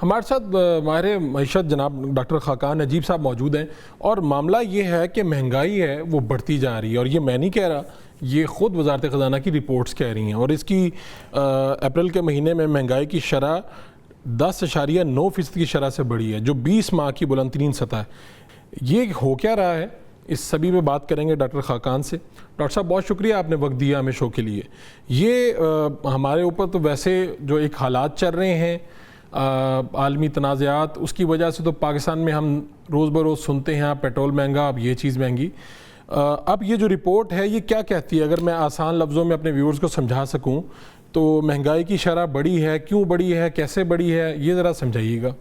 हमारे साथ माहिर मईशत जनाब डॉक्टर खाकान नजीब साहब मौजूद हैं और मामला ये है कि महंगाई है वो बढ़ती जा रही है और ये मैं नहीं कह रहा, ये ख़ुद वजारत ख़जाना की रिपोर्ट्स कह रही हैं। और इसकी अप्रैल के महीने में महंगाई की शरह 10.9% की शरह से बढ़ी है, जो 20 माह की बुलंद तरीन सतह है। ये हो क्या रहा है, इस सभी पे बात करेंगे डॉक्टर खाकान से। डॉक्टर साहब बहुत शुक्रिया, आपने वक्त दिया हमें शो के लिए। ये हमारे ऊपर तो वैसे जो एक हालात चल रहे हैं आलमी तनाज़ात, उसकी वजह से तो पाकिस्तान में हम रोज़ बरोज़ सुनते हैं पेट्रोल महंगा, अब ये चीज़ महंगी। अब ये जो रिपोर्ट है ये क्या कहती है, अगर मैं आसान लफ्ज़ों में अपने व्यूअर्स को समझा सकूं तो महंगाई की शरह बढ़ी है, क्यों बढ़ी है, कैसे बढ़ी है, ये ज़रा समझाइएगा।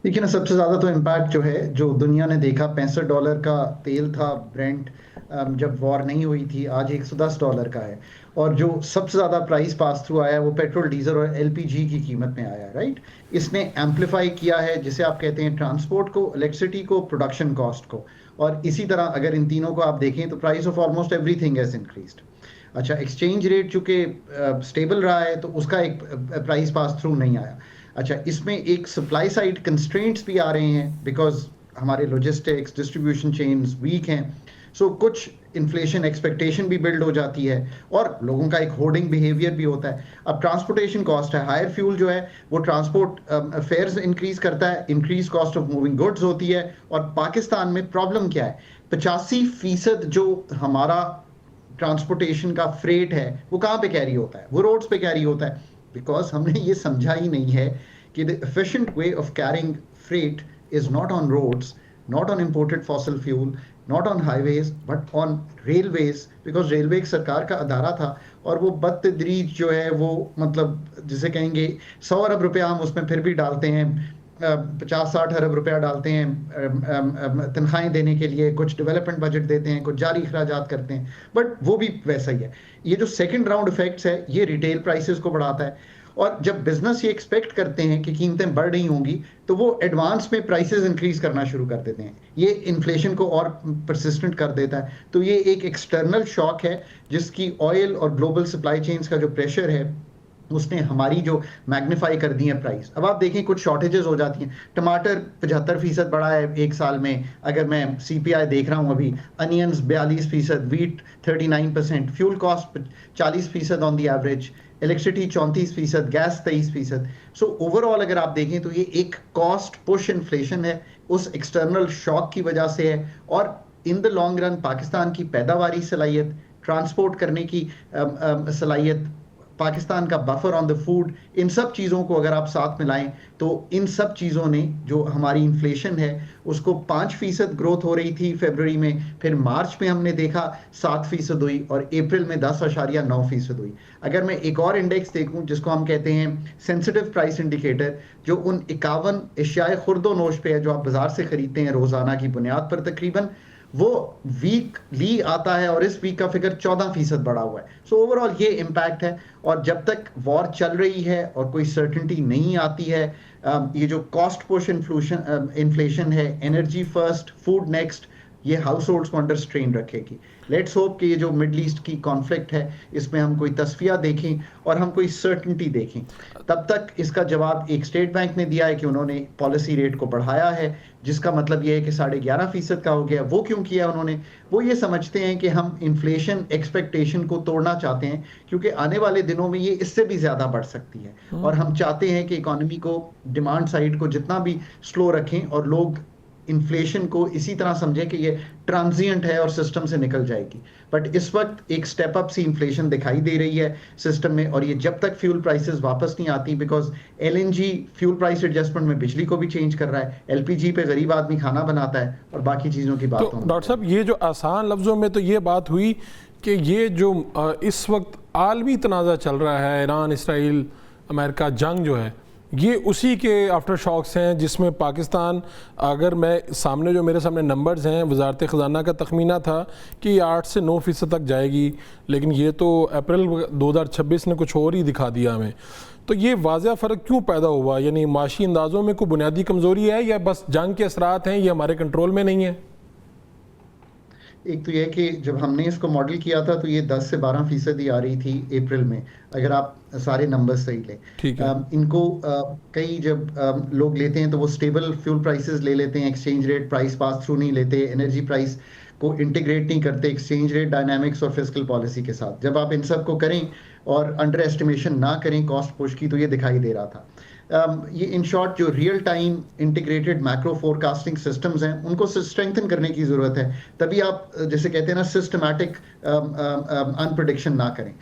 देखिए ना, सबसे ज़्यादा तो इम्पैक्ट जो है जो दुनिया ने देखा, $65 का तेल था ब्रेंट जब वॉर नहीं हुई थी, आज $110 का है। और जो सबसे ज़्यादा प्राइस पास थ्रू आया है वो पेट्रोल, डीजल और एलपीजी की कीमत में आया है, राइट। इसने एम्पलीफाई किया है जिसे आप कहते हैं ट्रांसपोर्ट को, इलेक्ट्रिसिटी को, प्रोडक्शन कॉस्ट को। और इसी तरह अगर इन तीनों को आप देखें तो price of almost everything has increased. अच्छा, एक्सचेंज रेट चूँकि स्टेबल रहा है तो उसका एक प्राइस पास थ्रू नहीं आया। अच्छा, इसमें एक सप्लाई साइड कंस्ट्रेंट्स भी आ रहे हैं बिकॉज हमारे लॉजिस्टिक्स डिस्ट्रीब्यूशन चेन्स वीक हैं। सो कुछ इन्फ्लेशन एक्सपेक्टेशन भी बिल्ड हो जाती है और लोगों का एक होर्डिंग बिहेवियर भी होता है। अब ट्रांसपोर्टेशन कॉस्ट है, हायर फ्यूल जो है वो ट्रांसपोर्ट फेयर्स इंक्रीज करता है, increase cost of moving goods होती है। और पाकिस्तान में प्रॉब्लम क्या है, 85% जो हमारा ट्रांसपोर्टेशन का फ्रेट है वो कहाँ पे कैरी होता है, वो रोड्स पे कैरी होता है। बिकॉज हमने ये समझा ही नहीं है कि the efficient way of carrying freight is not on roads, not on imported fossil fuel, not on highways but on railways. Because railway एक सरकार का अदारा था और वो बदतदरीज जो है वो मतलब जिसे कहेंगे 100 अरब रुपया हम उसमें फिर भी डालते हैं, 50-60 अरब रुपया डालते हैं तनख्वाहें देने के लिए, कुछ डेवलपमेंट बजट देते हैं, कुछ जारी अखराजात करते हैं, बट वो भी वैसा ही है। ये जो सेकंड राउंड इफेक्ट्स है ये रिटेल प्राइसेस को बढ़ाता है। और जब बिजनेस ये एक्सपेक्ट करते हैं कि कीमतें बढ़ रही होंगी तो वो एडवांस में प्राइसेस इंक्रीज करना शुरू कर देते हैं, ये इन्फ्लेशन को और परसिस्टेंट कर देता है। तो ये एक एक्सटर्नल शॉक है जिसकी ऑयल और ग्लोबल सप्लाई चेन्स का जो प्रेशर है उसने हमारी जो मैग्नीफाई कर दी है प्राइस। अब आप देखें कुछ शॉर्टेजेस हो जाती हैं, टमाटर 75% बढ़ा है एक साल में, अगर मैं सीपीआई देख रहा हूँ अभी, onions 42%, wheat 39%, fuel cost 40% on the average, electricity 34%, gas 23%। So overall अगर आप देखें तो ये एक कॉस्ट पुश इन्फ्लेशन है, उस एक्सटर्नल शॉक की वजह से है। और in the long run Pakistan की पैदावारी सलाहियत, ट्रांसपोर्ट करने की सलाहियत, पाकिस्तान का बफर ऑन द फूड, इन सब चीज़ों को अगर आप साथ मिलाएं तो इन सब चीज़ों ने जो हमारी इन्फ्लेशन है उसको 5% ग्रोथ हो रही थी फरवरी में, फिर मार्च में हमने देखा 7% हुई और अप्रैल में 10.9% हुई। अगर मैं एक और इंडेक्स देखूं जिसको हम कहते हैं सेंसिटिव प्राइस इंडिकेटर, जो उन 51 एशियाई खुर्दो नोश पे है जो आप बाजार से खरीदते हैं रोजाना की बुनियाद पर, तकरीबन वो वीकली आता है और इस वीक का फिगर 14% बढ़ा हुआ है। सो ओवरऑल ये इम्पैक्ट है। और जब तक वॉर चल रही है और कोई सर्टेनिटी नहीं आती है, ये जो कॉस्ट पुश इन्फ्लेशन है, एनर्जी फर्स्ट फूड नेक्स्ट, ये हाउस होल्ड्स को अंडर स्ट्रेन रखेगी। लेट्स होप कि ये जो मिडल ईस्ट की कॉन्फ्लिक्ट है इसमें हम कोई तस्फिया देखें और हम कोई सर्टेनिटी देखें। तब तक इसका जवाब एक स्टेट बैंक ने दिया है कि उन्होंने पॉलिसी रेट को बढ़ाया है, जिसका मतलब ये है कि 11.5% का हो गया। वो क्यों किया उन्होंने, वो ये समझते हैं कि हम इन्फ्लेशन एक्सपेक्टेशन को तोड़ना चाहते हैं क्योंकि आने वाले दिनों में ये इससे भी ज्यादा बढ़ सकती है और हम चाहते हैं कि इकोनॉमी को, डिमांड साइड को जितना भी स्लो रखें और लोग इन्फ्लेशन को इसी तरह समझे कि ये ट्रांजिएंट है और सिस्टम से निकल जाएगी। बट इस वक्त एक स्टेप अप सी इन्फ्लेशन दिखाई दे रही है सिस्टम में, और ये जब तक फ्यूल प्राइसेस वापस नहीं आती, because LNG fuel price adjustment में बिजली को भी चेंज कर रहा है, एलपीजी पे गरीब आदमी खाना बनाता है और बाकी चीज़ों की बात। तो डॉक्टर साहब ये जो आसान लफ्ज़ों में तो ये बात हुई कि ये जो इस वक्त आलमी तनाज़ा चल रहा है, ईरान इसराइल अमेरिका जंग जो है, ये उसी के आफ्टर शॉक्स हैं जिसमें पाकिस्तान, अगर मैं सामने जो मेरे सामने नंबर्स हैं, वजारत ख़जाना का तखमीना था कि 8 से 9% तक जाएगी, लेकिन ये तो अप्रैल 2026 ने कुछ और ही दिखा दिया हमें। तो ये वाज़ह फ़र्क क्यों पैदा हुआ, यानी माशी अंदाज़ों में कोई बुनियादी कमज़ोरी है या बस जंग के असरात हैं, ये हमारे कंट्रोल में नहीं है? एक तो यह कि जब हमने इसको मॉडल किया था तो ये 10 से 12% ही आ रही थी अप्रैल में। अगर आप सारे नंबर्स सही लें। ठीक है। इनको कई जब लोग लेते हैं तो वो स्टेबल फ्यूल प्राइसेस ले लेते हैं, exchange rate price pass through नहीं लेते, एनर्जी प्राइस को इंटीग्रेट नहीं करते एक्सचेंज रेट डायनामिक्स और फिस्कल पॉलिसी के साथ। जब आप इन सब को करें और अंडर एस्टिमेशन ना करें कॉस्ट पुश की, तो ये दिखाई दे रहा था। ये इन शॉर्ट जो real time integrated macro forecasting systems हैं उनको स्ट्रेंथन करने की ज़रूरत है, तभी आप जैसे कहते हैं ना सिस्टमैटिक अनप्रडिक्शन ना करें।